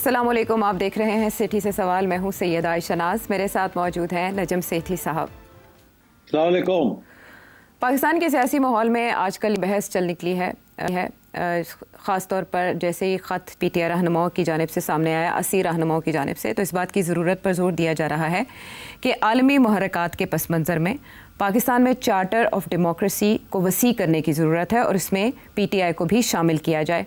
अस्सलाम वालेकुम, आप देख रहे हैं सेठी से सवाल। मैं हूं सैयदा आयशा नाज, मेरे साथ मौजूद हैं नजम सेठी साहब। अस्सलाम वालेकुम। पाकिस्तान के सियासी माहौल में आजकल बहस चल निकली है ख़ास तौर पर जैसे ही ख़त पीटीआई रहनुमाओं की जानिब से सामने आया, 80 रहनुमाओं की जानिब से, तो इस बात की ज़रूरत पर जोर दिया जा रहा है कि आलमी मुहर्रकात के पस मंज़र में पाकिस्तान में चार्टर ऑफ डेमोक्रेसी को वसी करने की ज़रूरत है और इसमें पीटीआई को भी शामिल किया जाए।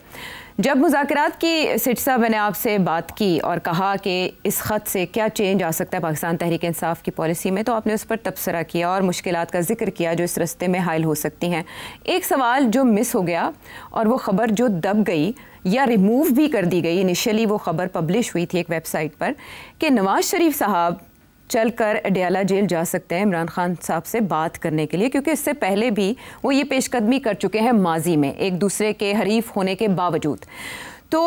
जब मुज़ाकरात की सिलसिला मैंने आपसे बात की और कहा कि इस ख़त से क्या चेंज आ सकता है पाकिस्तान तहरीक इंसाफ की पॉलिसी में, तो आपने उस पर तबसरा किया और मुश्किलात का जिक्र किया जो इस रास्ते में हायल हो सकती हैं। एक सवाल जो मिस हो गया और वो ख़बर जो दब गई या रिमूव भी कर दी गई, इनिशियली वो ख़बर पब्लिश हुई थी एक वेबसाइट पर कि नवाज़ शरीफ साहब चलकर अडयाला जेल जा सकते हैं इमरान खान साहब से बात करने के लिए, क्योंकि इससे पहले भी वो ये पेशकदमी कर चुके हैं माजी में एक दूसरे के हरीफ होने के बावजूद। तो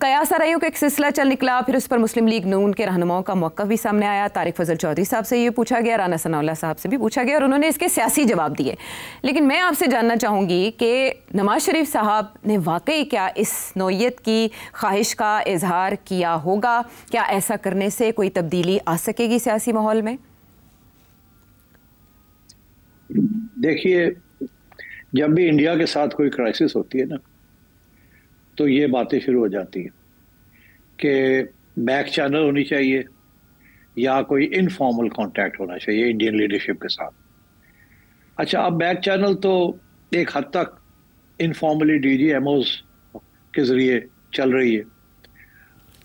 कयास आराइयों का एक सिलसिला चल निकला, फिर उस पर मुस्लिम लीग नून के रहनुमाओं का मौक़िफ़ भी सामने आया। तारिक फजल चौधरी साहब से ये पूछा गया, राना सनाउल्लाह साहब से भी पूछा गया और उन्होंने इसके सियासी जवाब दिए। लेकिन मैं आपसे जानना चाहूँगी कि नवाज़ शरीफ साहब ने वाकई क्या इस नौयत की ख्वाहिश का इजहार किया होगा? क्या ऐसा करने से कोई तब्दीली आ सकेगी सियासी माहौल में? देखिए, जब भी इंडिया के साथ कोई क्राइसिस होती है ना, तो ये बातें शुरू हो जाती हैं कि बैक चैनल होनी चाहिए या कोई इनफॉर्मल कांटेक्ट होना चाहिए इंडियन लीडरशिप के साथ। अच्छा, अब बैक चैनल तो एक हद तक इनफॉर्मली डीजीएमओज के जरिए चल रही है,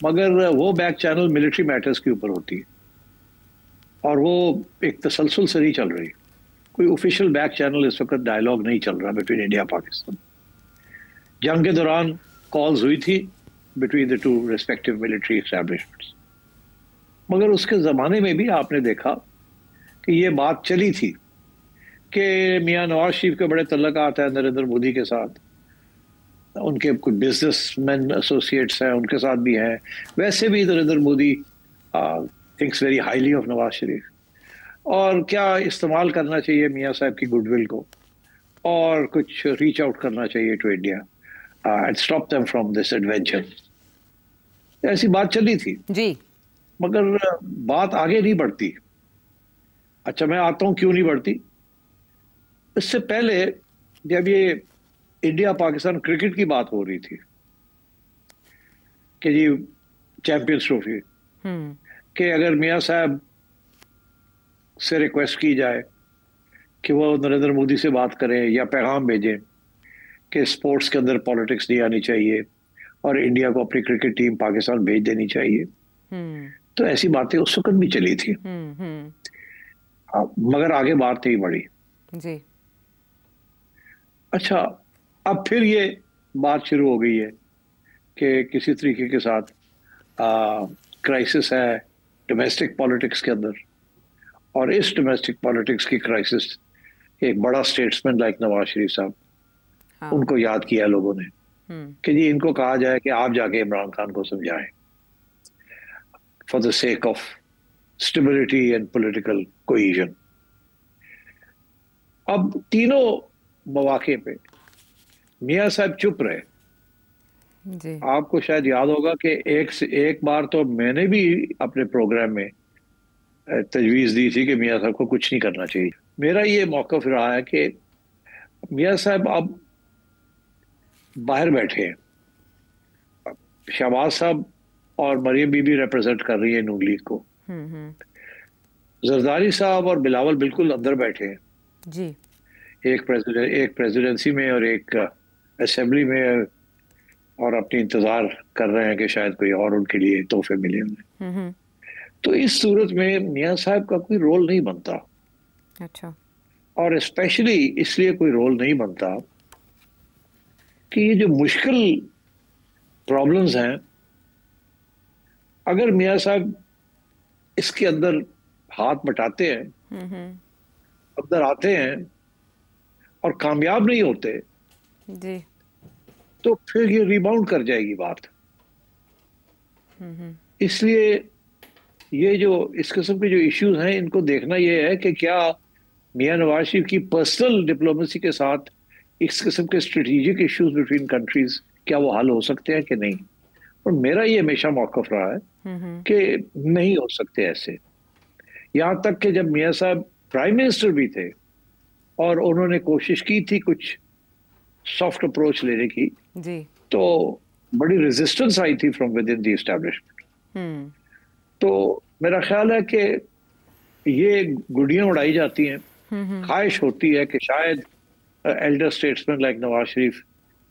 मगर वो बैक चैनल मिलिट्री मैटर्स के ऊपर होती है और वो एक तसलसल से नहीं चल रही। कोई ऑफिशियल बैक चैनल इस वक्त डायलॉग नहीं चल रहा बिटवीन इंडिया पाकिस्तान। जंग के दौरान कॉल्स हुई थी between the two respective military establishments, मगर उसके ज़माने में भी आपने देखा कि ये बात चली थी कि मियां नवाज शरीफ के बड़े तल्लुकात हैं नरेंद्र मोदी के साथ, उनके कुछ बिजनेसमैन एसोसिएट्स हैं, उनके साथ भी हैं। वैसे भी Narendra Modi thinks very highly of Nawaz Sharif, और क्या इस्तेमाल करना चाहिए मियां साहब की गुडविल को और कुछ रीच आउट करना चाहिए to India and stop them from this adventure। ऐसी बात चली थी जी, मगर बात आगे नहीं बढ़ती। अच्छा, मैं आता हूं क्यों नहीं बढ़ती। इससे पहले जब ये इंडिया पाकिस्तान क्रिकेट की बात हो रही थी कि जी चैंपियंस ट्रॉफी, कि अगर मियां साहब से रिक्वेस्ट की जाए कि वो नरेंद्र मोदी से बात करें या पैगाम भेजें कि स्पोर्ट्स के अंदर पॉलिटिक्स नहीं आनी चाहिए और इंडिया को अपनी क्रिकेट टीम पाकिस्तान भेज देनी चाहिए, तो ऐसी बातें उस वक्त भी चली थी। मगर आगे बात नहीं बढ़ी जी। अच्छा, अब फिर ये बात शुरू हो गई है कि किसी तरीके के साथ क्राइसिस है डोमेस्टिक पॉलिटिक्स के अंदर, और इस डोमेस्टिक पॉलिटिक्स की क्राइसिस एक बड़ा स्टेट्समैन लाइक नवाज शरीफ साहब, उनको याद किया लोगों ने कि जी इनको कहा जाए कि आप जाके इमरान खान को समझाएं for the sake of stability and political cohesion. अब तीनों मौके पे मियां साहब चुप रहे जी। आपको शायद याद होगा कि एक बार तो मैंने भी अपने प्रोग्राम में तजवीज दी थी कि मियां साहब को कुछ नहीं करना चाहिए। मेरा ये मौक़िफ़ रहा है कि मियां साहब अब बाहर बैठे हैं, शहबाज साहब और मरियम बीबी रिप्रेजेंट कर रही है नून लीग को, जरदारी साहब और बिलावल बिल्कुल अंदर बैठे हैं जी, एक प्रेसिडेंसी में और एक असेंबली में, और अपनी इंतजार कर रहे हैं कि शायद कोई और उनके लिए तोहफे मिले उन्हें। तो इस सूरत में मियां साहब का कोई रोल नहीं बनता। अच्छा, और स्पेशली इसलिए कोई रोल नहीं बनता कि ये जो मुश्किल प्रॉब्लम्स हैं, अगर मियां साहब इसके अंदर हाथ बटाते हैं, अंदर आते हैं और कामयाब नहीं होते जी, तो फिर ये रिबाउंड कर जाएगी बात। इसलिए ये जो इस किस्म के जो इश्यूज हैं, इनको देखना ये है कि क्या मियां नवाज शरीफ की पर्सनल डिप्लोमेसी के साथ इस किस्म के स्ट्रेटेजिक इश्यूज बिटवीन कंट्रीज क्या वो हल हो सकते हैं कि नहीं। और मेरा ये हमेशा मौक़िफ़ रहा है कि नहीं हो सकते ऐसे। यहाँ तक कि जब मियाँ साहब प्राइम मिनिस्टर भी थे और उन्होंने कोशिश की थी कुछ सॉफ्ट अप्रोच लेने की, जी, तो बड़ी रेजिस्टेंस आई थी from with in the establishment. तो मेरा ख्याल है कि ये गुड़ियां उड़ाई जाती हैं। ख्वाहिश होती है कि शायद Elder statesman like Nawaz Sharif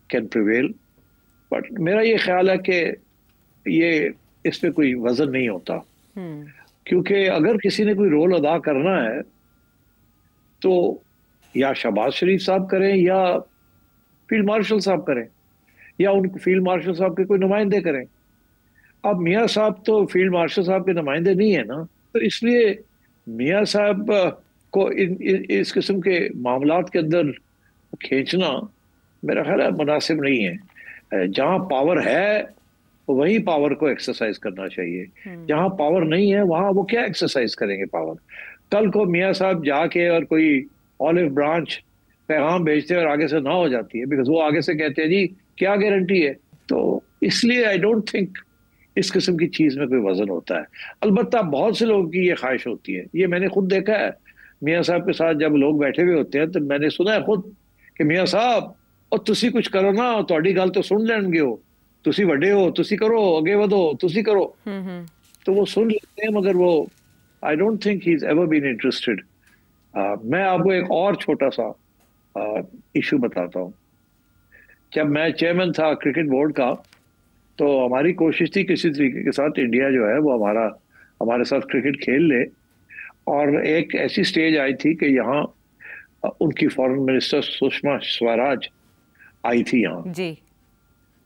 can prevail, but मेरा ये ख्याल है कि ये इस पे कोई वजन नहीं होता, क्योंकि अगर किसी ने कोई रोल अदा करना है तो या शहबाज शरीफ साहब करें या फील्ड मार्शल साहब करें या उन फील्ड मार्शल साहब के कोई नुमाइंदे करें। अब मियाँ साहब तो फील्ड मार्शल साहब के नुमाइंदे नहीं है ना, तो इसलिए मियाँ साहब को इस किस्म के मामलात के अंदर खींचना मेरा ख्याल है मुनासिब नहीं है। जहाँ पावर है वही पावर को एक्सरसाइज करना चाहिए, जहाँ पावर नहीं है वहाँ वो क्या एक्सरसाइज करेंगे पावर। कल को मियाँ साहब जाके और कोई ऑलिव ब्रांच पैगाम भेजते हैं और आगे से ना हो जाती है, बिकॉज वो आगे से कहते हैं जी क्या गारंटी है। तो इसलिए आई डोंट थिंक इस किस्म की चीज में कोई वजन होता है। अलबत्ता बहुत से लोगों की ये ख्वाहिश होती है, ये मैंने खुद देखा है। मियाँ साहब के साथ जब लोग बैठे हुए होते हैं तो मैंने सुना है खुद कि मियाँ साहब और तुसी कुछ करो ना, ਤੁਹਾਡੀ ਗੱਲ तो सुन लेंगे हो, तुसी बड़े हो, तुसी करो, आगे बढ़ो, तुसी करो। तो वो सुन लेते हैं, मगर वो I don't think he is ever been interested. मैं आपको एक और छोटा सा इशू बताता हूँ। जब मैं चेयरमैन था क्रिकेट बोर्ड का, तो हमारी कोशिश थी किसी तरीके के साथ इंडिया जो है वो हमारे साथ क्रिकेट खेल ले, और एक ऐसी स्टेज आई थी कि यहाँ उनकी फॉरेन मिनिस्टर सुषमा स्वराज आई थी यहाँ जी,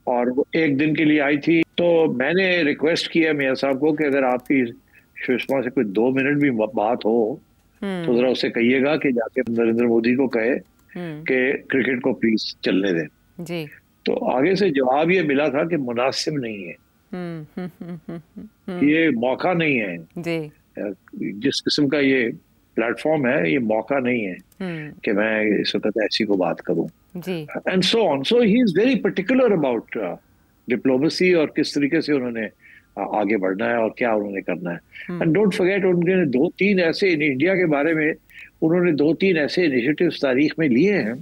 और वो एक दिन के लिए आई थी। तो मैंने रिक्वेस्ट किया मियाँ साहब को कि अगर आपकी सुषमा से कोई 2 मिनट भी बात हो तो जरा उससे कहिएगा कि जाके नरेंद्र मोदी को कहे कि क्रिकेट को प्लीज चलने दें जी। तो आगे से जवाब ये मिला था कि मुनासिब नहीं है, ये मौका नहीं है जी। जिस किस्म का ये प्लेटफॉर्म है, ये मौका नहीं है कि मैं इस वक्त ऐसी को बात करूं जी। And so on. So he is very particular about diplomacy और किस तरीके से उन्होंने आगे बढ़ना है और क्या उन्होंने करना है। एंड डोंट फॉरगेट, उन्होंने 2-3 ऐसे इंडिया के बारे में उन्होंने 2-3 ऐसे इनिशिएटिव्स तारीख में लिए हैं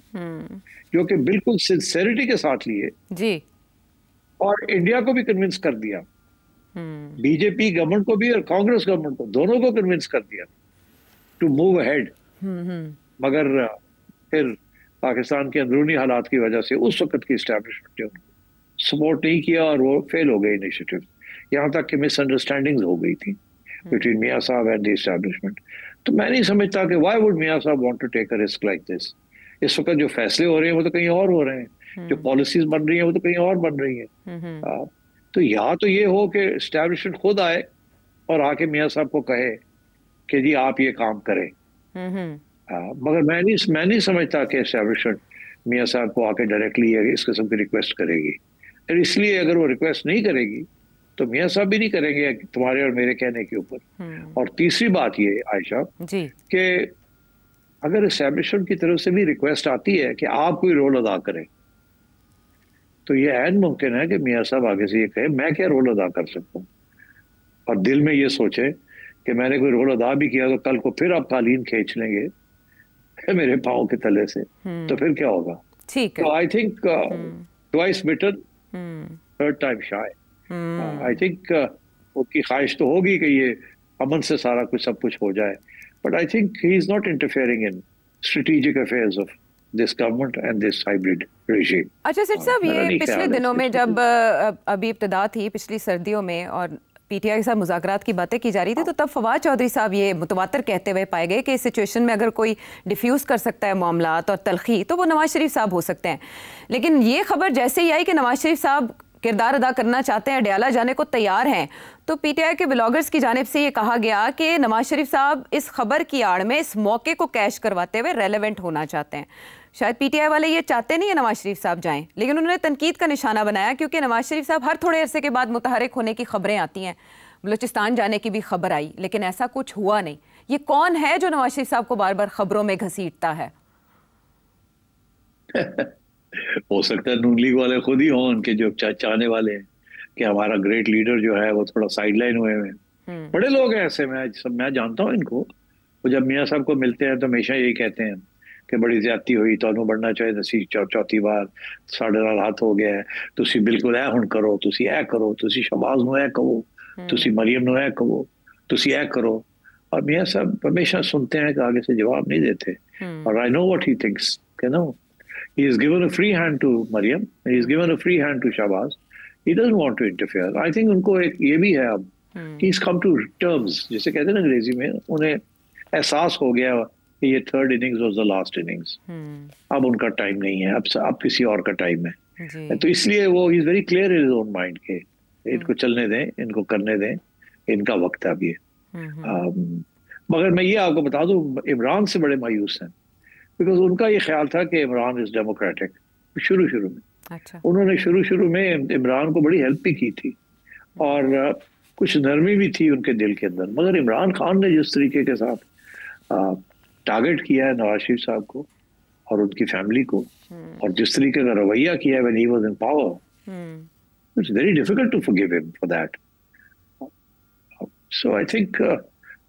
जो कि बिल्कुल सिंसेरिटी के साथ लिए जी, और इंडिया को भी कन्विंस कर दिया, बीजेपी गवर्नमेंट को भी और कांग्रेस गवर्नमेंट को, दोनों को कन्विंस कर दिया टू मूव अहेड। मगर फिर पाकिस्तान के अंदरूनी हालात की वजह से उस वक्त की एस्टेब्लिशमेंट ने उनको सपोर्ट नहीं किया और वो फेल हो गए इनिशिएटिव। यहाँ तक कि मिसअंडरस्टैंडिंग्स हो गई थी बिटवीन मियाँ साहब एंड द एस्टेब्लिशमेंट। तो मैं नहीं समझता कि व्हाई वुड मियाँ साहब want to take a risk like this. इस वक्त जो फैसले हो रहे हैं वो तो कहीं और हो रहे हैं, जो पॉलिसीज बन रही हैं वो तो कहीं और बन रही हैं। तो या तो ये हो कि एस्टेब्लिशमेंट खुद आए और आके मियाँ साहब को कहे कि जी आप ये काम करें। मगर मैं नहीं समझता कि एस्टेब्लिशमेंट मियाँ साहब को आके डायरेक्टली इस किस्म की रिक्वेस्ट करेगी। और इसलिए अगर वो रिक्वेस्ट नहीं करेगी तो मियाँ साहब भी नहीं करेंगे तुम्हारे और मेरे कहने के ऊपर। और तीसरी बात ये आयशा कि अगर एस्टेब्लिशमेंट की तरफ से भी रिक्वेस्ट आती है कि आप कोई रोल अदा करें, तो ये ऐन मुमकिन है कि मियाँ साहब आगे से ये कहे मैं क्या रोल अदा कर सकता हूँ, और दिल में ये सोचे कि मैंने कोई रोल अदा भी किया तो कल को फिर आप कालीन खींच लेंगे मेरे पाँव के तले से, तो फिर क्या होगा। ठीक है। तो I think twice bitten third time shy. I think उसकी ख्वाहिश तो होगी कि ये अमन से सारा कुछ सब कुछ हो जाए, but I think he is not interfering in strategic affairs of this government and this hybrid regime. अच्छा सेठ साहब, ये पिछले दिनों में जब अभी इब्तिदा थी पिछली सर्दियों में और पीटीआई के साथ मुज़ाकरात की बातें की जा रही थी, तो तब फवाद चौधरी साहब ये मुतवातर कहते हुए पाए गए कि इस सिचुएशन में अगर कोई डिफ्यूज़ कर सकता है मामलात और तलखी तो वो नवाज शरीफ साहब हो सकते हैं। लेकिन ये खबर जैसे ही आई कि नवाज शरीफ साहब किरदार अदा करना चाहते हैं, अडयाला जाने को तैयार हैं, तो पीटीआई के ब्लॉगर्स की जानिब से ये कहा गया कि नवाज शरीफ साहब इस खबर की आड़ में इस मौके को कैश करवाते हुए रेलेवेंट होना चाहते हैं। शायद पीटीआई वाले ये चाहते नहीं है नवाज शरीफ साहब जाएं, लेकिन उन्होंने तनकीद का निशाना बनाया क्योंकि नवाज शरीफ साहब हर थोड़े अरसे के बाद मुतहरिक होने की खबरें आती हैं। बलूचिस्तान जाने की भी खबर आई, लेकिन ऐसा कुछ हुआ नहीं। ये कौन है जो नवाज शरीफ साहब को बार बार खबरों में घसीटता है? हो सकता है नून लीग वाले खुद ही हों, उनके जो चाहने वाले हैं, कि हमारा ग्रेट लीडर जो है वो थोड़ा साइडलाइन हुए हुए हैं। बड़े लोग हैं ऐसे, मैं जानता हूँ इनको। वो जब मियाँ साहब को मिलते हैं तो हमेशा यही कहते हैं कि बड़ी ज्यादती हुई, ਤੁਹਾਨੂੰ बढ़ना चाहिए सी चौथी बार साढ़े नाल हाथ हो गया है, तुसी बिल्कुल ऐ हुण करो, तुसी ऐ करो, तुसी शहबाज नूं ऐ कहो, तुसी मरियम नूं ऐ कहो, तुसी ऐ करो। और मियाँ साहब हमेशा सुनते हैं कि आगे से जवाब नहीं देते। और I know what he thinks, you know, he is given a free hand to Maryam, he is given a free hand to Shahbaz, he doesn't want to interfere. I think उनको एक ये भी है अब, he's come to terms, जैसे कहते हैं ना अंग्रेजी में, उन्हें एहसास हो गया कि ये third innings was the last innings, अब उनका टाइम नहीं है, अब किसी और का टाइम है। तो इसलिए वो ही is very clear in his own mind के इनको चलने दें, इनको करने दें, इनका वक्त है अब ये। मगर मैं ये आपको बता दूं, इमरान से बड़े मायूस हैं, बिकॉज उनका ये ख्याल था कि इमरान इज डेमोक्रेटिक शुरू में। अच्छा। उन्होंने शुरू में इमरान को बड़ी हेल्प भी की थी और कुछ नरमी भी थी उनके दिल के अंदर। मगर इमरान खान ने जिस तरीके के साथ टारगेट किया है नवाज शरीफ साहब को और उनकी फैमिली को, और जिस तरीके का रवैया किया है when he was in power, it's very difficult to forgive him for that. So I think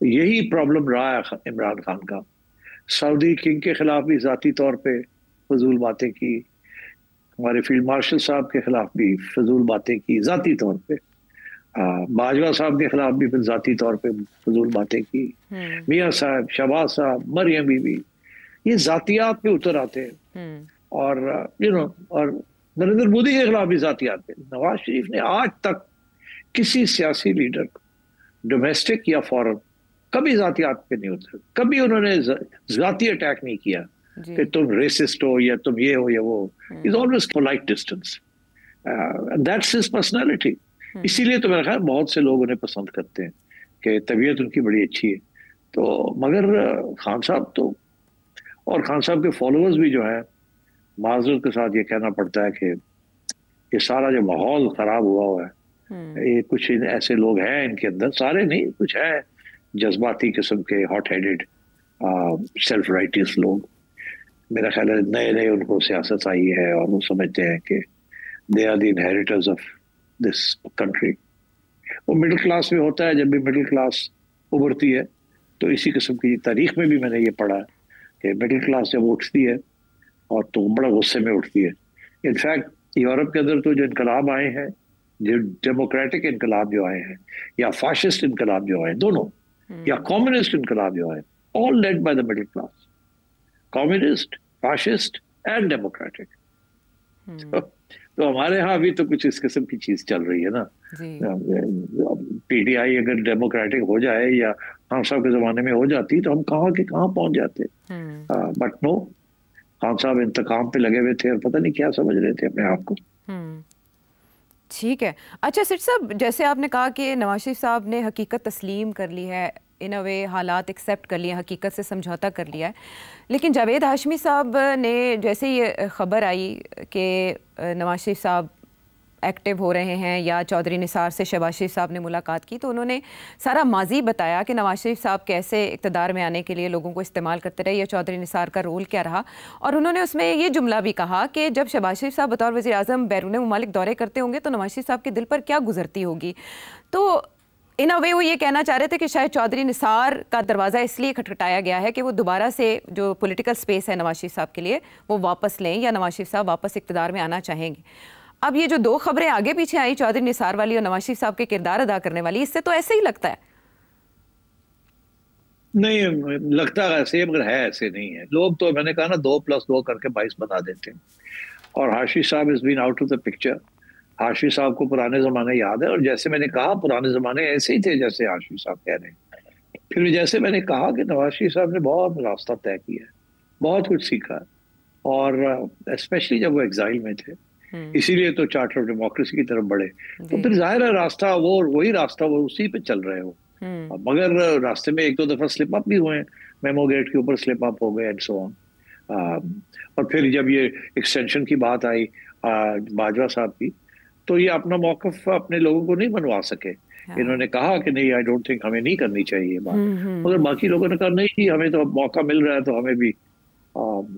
यही प्रॉब्लम रहा है इमरान खान का। सऊदी किंग के खिलाफ भी जाती तौर पे फजूल बातें की, हमारे फील्ड मार्शल साहब के खिलाफ भी फजूल बातें की जाती तौर पे, बाजवा साहब के खिलाफ भी फिर जाती तौर पे फजूल बातें की, मियाँ साहब, शहबाज साहब, मरियम बीबी, ये जातियात पे उतर आते हैं। और और नरेंद्र मोदी के खिलाफ भी जातियात पे। नवाज शरीफ ने आज तक किसी सियासी लीडर को, डोमेस्टिक या फॉरेन, कभी जातियात पे नहीं उतरे, कभी उन्होंने जाती अटैक नहीं किया कि तुम रेसिस्ट हो या तुम ये हो या वो। Is always polite distance, that's his personality. इसीलिए तो मेरा ख्याल बहुत से लोग उन्हें पसंद करते हैं कि तबीयत उनकी बड़ी अच्छी है। तो मगर खान साहब तो, और खान साहब के फॉलोअर्स भी जो है, माजूर के साथ ये कहना पड़ता है कि ये सारा जो माहौल खराब हुआ है, ये कुछ ऐसे लोग हैं इनके अंदर, सारे नहीं, कुछ है जज्बाती किस्म के, हॉट हेडेड, सेल्फ राइटियस लोग। मेरा ख्याल है नए नए उनको सियासत आई है और वो समझते हैं कि they are the inheritors of this country. वो मिडिल क्लास में होता है, जब भी मिडिल क्लास उभरती है तो इसी किस्म की तारीख में भी मैंने ये पढ़ा कि मिडिल क्लास जब उठती है और तो बड़ा गुस्से में उठती है। इनफैक्ट यूरोप के अंदर तो जो इनकलाब आए हैं, जो डेमोक्रेटिक इनकलाब जो आए हैं या फाशिस्ट इनकलाब जो आए, दोनों, या कम्युनिस्ट इनकलाब जो आए, all led by the middle class, communist, fascist and democratic. तो हमारे यहाँ अभी तो कुछ इस किस्म की चीज चल रही है ना। पीटीआई अगर डेमोक्रेटिक हो जाए या खान साहब के जमाने में हो जाती तो हम कहाँ के कहाँ पहुंच जाते। बट नो, खान साहब इंतकाम पे लगे हुए थे और पता नहीं क्या समझ रहे थे अपने आप को। ठीक है। अच्छा सिट साहब, जैसे आपने कहा कि नवाज शरीफ साहब ने हकीकत तस्लीम कर ली है, इन अ वे हालात एक्सेप्ट कर लिए, हकीकत से समझौता कर लिया है, लेकिन जावेद हाशमी साहब ने जैसे ये ख़बर आई कि नवाज शरीफ साहब एक्टिव हो रहे हैं या चौधरी निसार से शहबाज शरीफ साहब ने मुलाकात की, तो उन्होंने सारा माजी बताया कि नवाज शरीफ साहब कैसे इक़्तिदार में आने के लिए लोगों को इस्तेमाल करते रहे या चौधरी निसार का रोल क्या रहा। और उन्होंने उसमें ये जुमला भी कहा कि जब शहबाज शरीफ साहब बतौर वज़ीर आज़म बैरून मुमालिक दौरे करते होंगे तो नवाज शरीफ साहब के दिल पर क्या गुजरती होगी। तो इन अ वे वो ये कहना चाह रहे थे कि शायद चौधरी निसार का दरवाज़ा इसलिए खटखटाया गया है कि वो दोबारा से जो पॉलिटिकल स्पेस है नवाज शरीफ साहब के लिए वो वापस लें या नवाज शरीफ साहब वापस इक़्तिदार में आना चाहेंगे। अब ये जो दो खबरें आगे पीछे आई, चौधरी निसार वाली और नवाज शरीफ साहब के किरदार अदा करने वाली, इससे तो ऐसे ही लगता है। नहीं लगता ऐसे, मगर है ऐसे नहीं है। लोग तो मैंने कहा ना 2+2 करके 22 बता देते हैं। और Hashi sahab is been out of the picture. Hashi sahab को पुराने जमाने याद है, और जैसे मैंने कहा पुराने जमाने ऐसे ही थे जैसे हाशी साहब कह रहे हैं। फिर जैसे मैंने कहा कि नवाज शरीफ साहब ने बहुत रास्ता तय किया है, बहुत कुछ सीखा, और स्पेशली जब वो एग्जाइल में थे, इसीलिए तो चार्टर ऑफ डेमोक्रेसी की तरफ बढ़े। तो फिर जाहिर है रास्ता वही रास्ता वो उसी पे चल रहे हो। मगर रास्ते में 1-2 दफा स्लिप अप भी हुए, मेमो गेट के ऊपर स्लिप अप हो गए एंड सो ऑन। और फिर जब ये एक्सटेंशन की बात आई बाजवा साहब की, तो ये अपना मौकफ अपने लोगों को नहीं बनवा सके। इन्होंने कहा कि नहीं, आई डोंट थिंक, हमें नहीं करनी चाहिए बात। मगर बाकी लोगों ने कहा नहीं, हमें तो मौका मिल रहा है तो हमें भी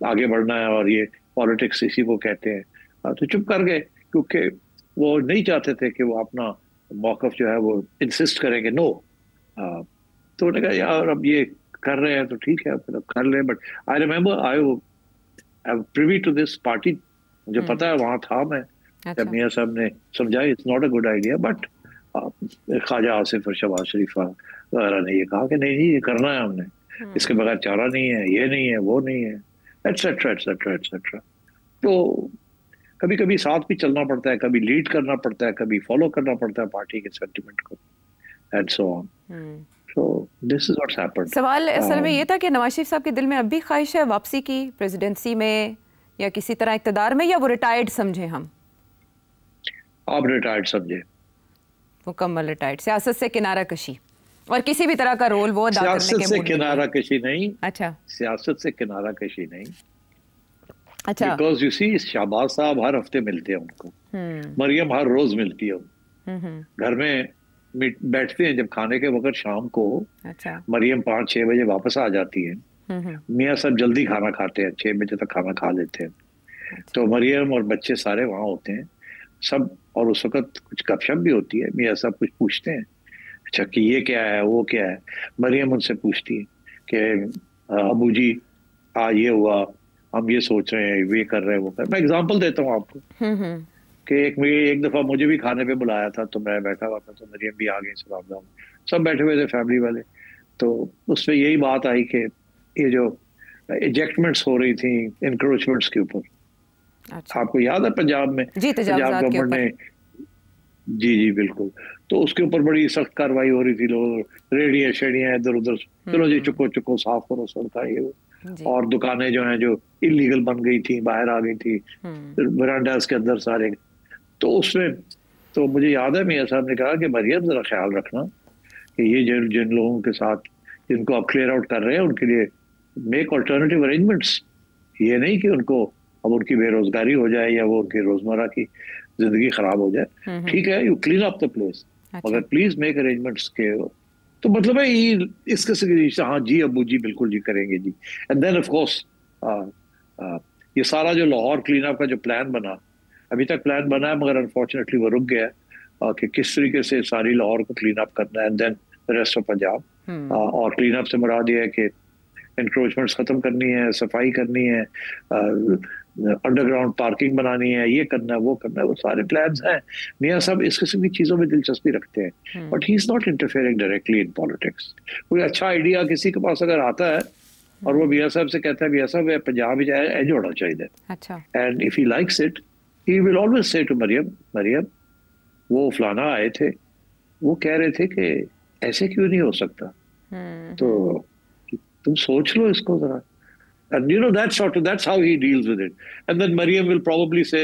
आगे बढ़ना है, और ये पॉलिटिक्स इसी को कहते हैं। तो चुप कर गए, क्योंकि वो नहीं चाहते थे कि वो अपना मौकफ जो है वो इंसिस्ट करेंगे, नो। तो उन्होंने कहा यार अब ये कर रहे हैं तो ठीक है, फिर अब कर ले। But I remember I privy to this party, मुझे पता है वहां था मैं जब मियाँ साहब ने समझाया it's not a good idea, but Khwaja Asif और शहबाज शरीफ वगैरह ने ये कहा कि नहीं नहीं ये करना है हमने, इसके बगैर चारा नहीं है, ये नहीं है, वो नहीं है, एटसेट्रा एटसेट्रा एटसेट्रा। तो कभी कभी साथ भी चलना पड़ता है, कभी लीड करना पड़ता है, कभी फॉलो करना पड़ता है पार्टी के सेंटिमेंट को, and so on. So this is what's happened. सवाल असल में ये था कि नवाज शरीफ साहब के दिल में अब भी ख्वाहिश है वापसी की प्रेसिडेंसी में या किसी तरह इक़्तिदार में, या वो रिटायर्ड समझे हम? आप रिटायर्ड समझे, मुकम्मल रिटायर्ड, सियासत से किनारा कशी और किसी भी तरह का रोल वो अदा करने के सियासत से किनारा कशी नहीं। अच्छा, सियासत से किनारा कशी नहीं। अच्छा, बिकॉज यू सी शहबाज साहब हर हफ्ते मिलते हैं उनको, मरियम हर रोज मिलती है, घर में बैठते हैं जब खाने के वक्त शाम को। अच्छा, मरियम 5-6 बजे वापस आ जाती है, मियाँ सब जल्दी खाना खाते हैं, 6 बजे तक खाना खा लेते हैं। अच्छा। तो मरियम और बच्चे सारे वहाँ होते हैं सब, और उस वक्त कुछ गपशप भी होती है, मियाँ सब कुछ पूछते हैं, अच्छा कि ये क्या है वो क्या है। मरियम उनसे पूछती है कि अबू जी आज ये हुआ, हम ये सोच रहे हैं, ये कर रहे हैं, वो कर। मैं एग्जांपल देता हूँ आपको कि एक दफा मुझे भी खाने पे बुलाया था, तो मैं बैठा हुआ था, तो मरियम भी आ गई, सलाम, सब बैठे हुए थे फैमिली वाले। तो उसमें यही बात आई कि ये जो इजेक्टमेंट्स हो रही थी इंक्रोचमेंट्स के ऊपर, अच्छा। आपको याद है पंजाब में पंजाब गवर्नमेंट ने, जी जी बिल्कुल, तो उसके ऊपर बड़ी सख्त कार्रवाई हो रही थी, लोग रेडियां शेडियां इधर उधर, चलो जी चुको चुको साफ करो सड़का ये वो, और दुकानें जो हैं जो इलीगल बन गई थी, बाहर आ गई थी वरांडास के अंदर सारे। तो उसमें तो मुझे याद है मियाँ साहब ने कहा कि मरियम जरा ख्याल रखना कि ये जिन लोगों के साथ जिनको आप क्लियर आउट कर रहे हैं उनके लिए मेक ऑल्टरनेटिव अरेंजमेंट्स, ये नहीं कि उनको अब उनकी बेरोजगारी हो जाए या वो उनकी रोजमर्रा की जिंदगी खराब हो जाए। ठीक है, you clean up the place, मगर प्लीज मेक अरेंजमेंट्स के। तो मतलब है ये इस किस्म की, हाँ जी अबू जी बिल्कुल जी करेंगे जी। एंड देन ऑफ कोर्स ये सारा जो लाहौर क्लीन अप का जो प्लान बना, अभी तक प्लान बना है मगर अनफॉर्चुनेटली वो रुक गया है कि किस तरीके से सारी लाहौर को क्लीन अप करना है, and then rest of Punjab. और क्लीन अप से मुराद ये है कि इंक्रोचमेंट्स खत्म करनी है, सफाई करनी है, अंडरग्राउंड पार्किंग बनानी है, ये करना है वो करना है, वो सारे प्लान्स हैं। मियाँ साहब इस किस्म की चीजों में दिलचस्पी रखते हैं, but he is not interfering directly in politics. कोई अच्छा आइडिया किसी के पास अगर आता है और वो मियाँ साहब से कहता है मियाँ साहब पंजाब एज होना चाहिए, अच्छा, and if he likes it he will always say to Maryam, Maryam वो फलाना आए थे, वो कह रहे थे कि ऐसे क्यों नहीं हो सकता, तो तुम सोच लो इसको जरा। And you know that's how he deals with it. And then Mariam will probably say,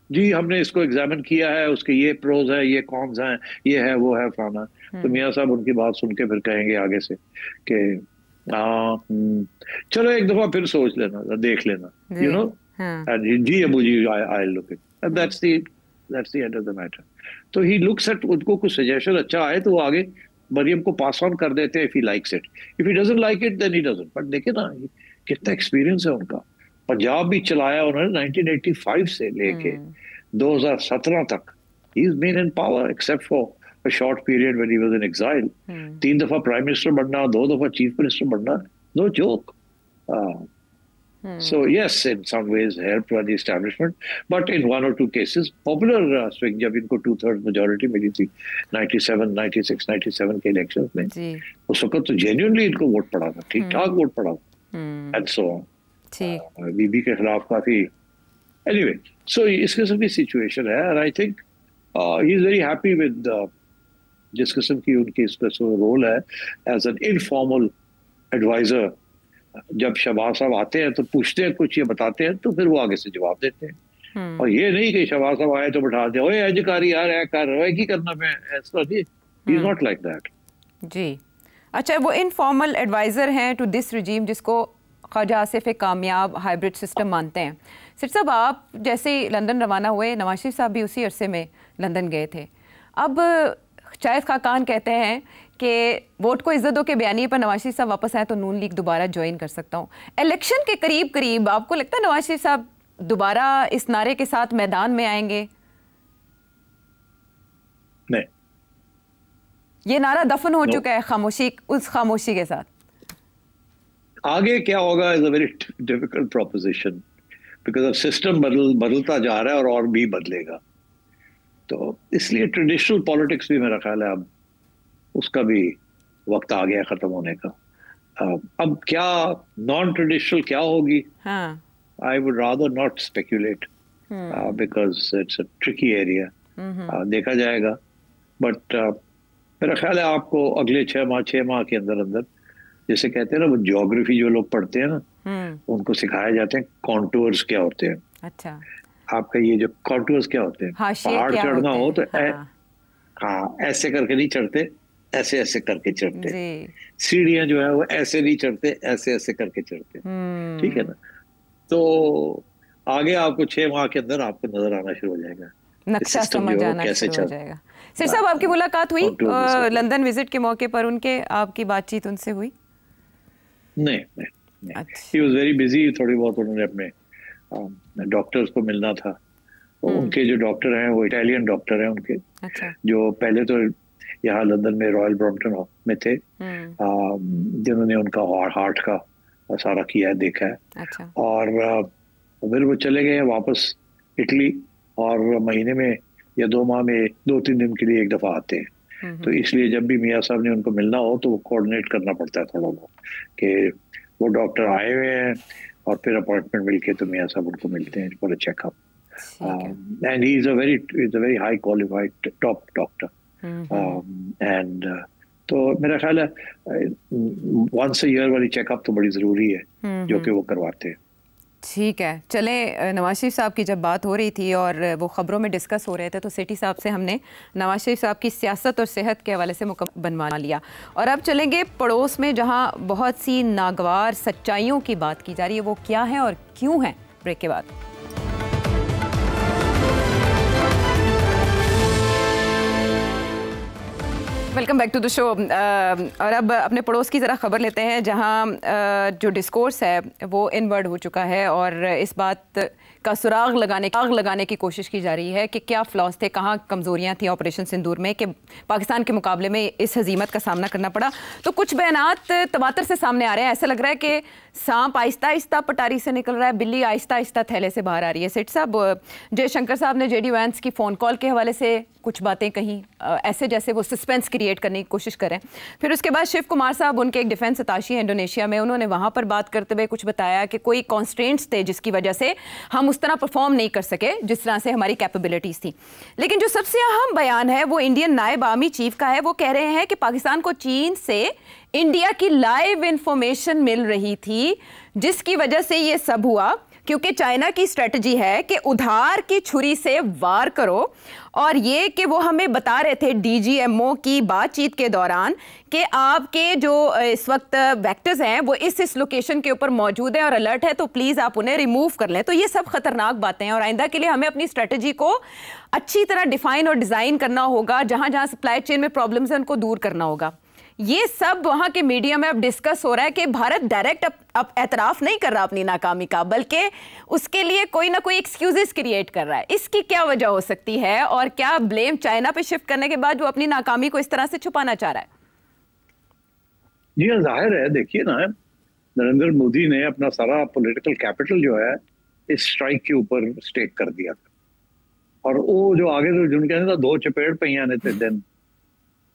जी हमने इसको एग्जामिन किया है, उसके ये प्रोज है, ये कॉन्स हैं, ये है वो है फलाना। तो मियाँ साहब उनकी बात सुन के फिर कहेंगे आगे से कि चलो एक दफा फिर सोच लेना, देख लेना, you know, and ji Abu ji I'll look it, and that's the end of the matter. तो he looks at, उनको कुछ सजेशन अच्छा आए तो वो आगे मरियम को पास ऑन कर देते हैं, if he likes it. If he doesn't like it then he doesn't. But देखिए ना कितना एक्सपीरियंस है उनका। पंजाब भी चलाया उन्होंने 1985 से लेके 2017 तक। He is been in power except for a short period when he was in exile. 3 दफा प्राइम मिनिस्टर बनना, 2 दफा चीफ मिनिस्टर बनना, no joke. So yes, in some ways helped by the establishment, but in 1 or 2 cases popular swing, जब इनको 2/3 majority मिली थी 97, 96, 97 के elections में, उस वक्त तो genuinely इनको वोट पड़ा था, ठीक ठाक वोट पड़ा था, and so on. बीबी के खिलाफ काफी, anyway, so इस किस्म की सिचुएशन है, and I think he is very happy with जिस किस्म की उनकी इसका रोल है as an informal advisor। जब शहबाज साहब आते हैं तो पूछते हैं कुछ, ये बताते हैं, तो फिर वो आगे से जवाब देते हैं। और ये नहीं कि शहबाज साहब आए तो बैठा दे, ओए अधिकारी यार है कर रहा है की करना, मैं ऐसा नहीं, he is not like that जी। अच्छा, वो इनफॉर्मल एडवाइजर हैं टू दिस रिजीम जिसको ख्वाजा आसिफ एक कामयाब हाइब्रिड सिस्टम मानते हैं। सिर साहब, आप जैसे लंदन रवाना हुए, नवाज शरीफ साहब भी उसी अरसे में लंदन गए थे। अब शायद खाकान कहते हैं कि वोट को इज्जत दो के बयानी पर नवाज शरीफ साहब वापस आए तो नून लीग दोबारा ज्वाइन कर सकता हूँ। इलेक्शन के करीब करीब आपको लगता है नवाज शरीफ साहब दोबारा इस नारे के साथ मैदान में आएंगे? नहीं, ये नारा दफन हो चुका है खामोशी, उस खामोशी के साथ। आगे क्या होगा is a very difficult proposition, because अब सिस्टम बदलता जा रहा है और भी बदलेगा। तो इसलिए ट्रेडिशनल पॉलिटिक्स भी मेरा ख्याल है अब उसका भी वक्त आ गया खत्म होने का। अब क्या नॉन ट्रेडिशनल क्या होगी, I would rather not speculate because it's a tricky area, देखा जाएगा। बट मेरा ख्याल है आपको अगले 6 माह के अंदर अंदर, जैसे कहते हैं ना वो ज्योग्राफी जो लोग पढ़ते हैं ना, उनको सिखाए जाते हैं कॉन्टूर्स क्या होते हैं। अच्छा, आपका ये जो कॉन्टूर्स क्या होते हैं, पहाड़ चढ़ना हो तो हाँ ऐसे करके नहीं चढ़ते, ऐसे ऐसे करके चढ़ते, सीढ़ियां जो है वो ऐसे नहीं चढ़ते, ऐसे ऐसे करके चढ़ते, ठीक है ना। तो आगे आपको 6 माह के अंदर आपको नजर आना शुरू हो जाएगा, नक्शा समझ आना शुरू हो जाएगा। सिर साहब, आपकी मुलाकात हुई लंदन विजिट के मौके पर, उनके आपकी बातचीत उनसे हुई? नहीं, he was very busy, थोड़ी बहुत उन्होंने अपने डॉक्टर्स को मिलना था। उनके जो डॉक्टर हैं वो इटालियन डॉक्टर हैं उनके, जो पहले तो यहाँ लंदन में रॉयल ब्रॉम्पटन में थे, जिन्होंने उनका हार्ट का सारा किया है, देखा है। और फिर वो चले गए वापस इटली, और महीने में या 2 माह में 2-3 दिन के लिए एक दफा आते हैं। तो इसलिए जब भी मियाँ साहब ने उनको मिलना हो तो वो कोऑर्डिनेट करना पड़ता है थोड़ा बहुत, कि वो डॉक्टर आए हुए हैं और फिर अपॉइंटमेंट मिलके तो मियाँ साहब उनको मिलते हैं for a checkup. And he is a very high qualified top doctor. And तो मेरा ख्याल है वंस अ ईयर वाली चेकअप तो बड़ी जरूरी है जो कि वो करवाते हैं। ठीक है, चलें, नवाज शरीफ साहब की जब बात हो रही थी और वो ख़बरों में डिस्कस हो रहे थे, तो सेठी साहब से हमने नवाज शरीफ साहब की सियासत और सेहत के हवाले से मुकम्मल बनवा लिया। और अब चलेंगे पड़ोस में, जहां बहुत सी नागवार सच्चाइयों की बात की जा रही है। वो क्या है और क्यों है, ब्रेक के बाद। Welcome back to the show. और अब अपने पड़ोस की ज़रा ख़बर लेते हैं, जहां जो डिस्कोर्स है वो इनवर्ड हो चुका है और इस बात का सुराग लगाने की कोशिश की जा रही है कि क्या फ्लॉस थे, कहाँ कमज़ोरियाँ थी ऑपरेशन सिंदूर में, कि पाकिस्तान के मुकाबले में इस हजीमत का सामना करना पड़ा। तो कुछ बयानात तवातर से सामने आ रहे हैं, ऐसा लग रहा है कि सांप आहिस्ता आहिस्ता पटारी से निकल रहा है, बिल्ली आहिस्ता आहिस्ता थैले से बाहर आ रही है। सेठ साहब, जयशंकर साहब ने JD वैंस की फ़ोन कॉल के हवाले से कुछ बातें कहीं, ऐसे जैसे वो सस्पेंस क्रिएट करने की कोशिश करें। फिर उसके बाद शिव कुमार साहब, उनके एक डिफेंस अताशी है इंडोनेशिया में, उन्होंने वहाँ पर बात करते हुए कुछ बताया कि कोई कॉन्स्ट्रेंट्स थे जिसकी वजह से हम उस तरह परफॉर्म नहीं कर सके जिस तरह से हमारी कैपेबिलिटीज़ थी। लेकिन जो सबसे अहम बयान है वो इंडियन नायब आर्मी चीफ का है। वो कह रहे हैं कि पाकिस्तान को चीन से इंडिया की लाइव इंफॉर्मेशन मिल रही थी, जिसकी वजह से ये सब हुआ, क्योंकि चाइना की स्ट्रेटजी है कि उधार की छुरी से वार करो। और ये कि वो हमें बता रहे थे DGMO की बातचीत के दौरान कि आपके जो इस वक्त वेक्टर्स हैं वो इस लोकेशन के ऊपर मौजूद है और अलर्ट है, तो प्लीज़ आप उन्हें रिमूव कर लें। तो ये सब खतरनाक बातें हैं और आइंदा के लिए हमें अपनी स्ट्रेटजी को अच्छी तरह डिफाइन और डिज़ाइन करना होगा। जहाँ जहाँ सप्लाई चेन में प्रॉब्लम्स हैं उनको दूर करना होगा। ये सब वहाँ के मीडिया में अब डिस्कस हो रहा है कि भारत डायरेक्ट अब एतराफ़ नहीं कर रहा अपनी नाकामी का, बल्कि उसके लिए कोई ना कोई एक्सक्यूजेस क्रिएट कर रहा है। इसकी क्या वजह हो सकती है और क्या ब्लेम चाइना पे शिफ्ट करने के बाद वो अपनी नाकामी को इस तरह से छुपाना चाह रहा है? जी जाहिर है, देखिए ना, नरेंद्र मोदी ने अपना सारा पॉलिटिकल कैपिटल जो है इस स्ट्राइक के ऊपर स्टेक कर दिया था, और वो जो आगे तो जिनके अंदर 2 चपेट पहिया ने थे, then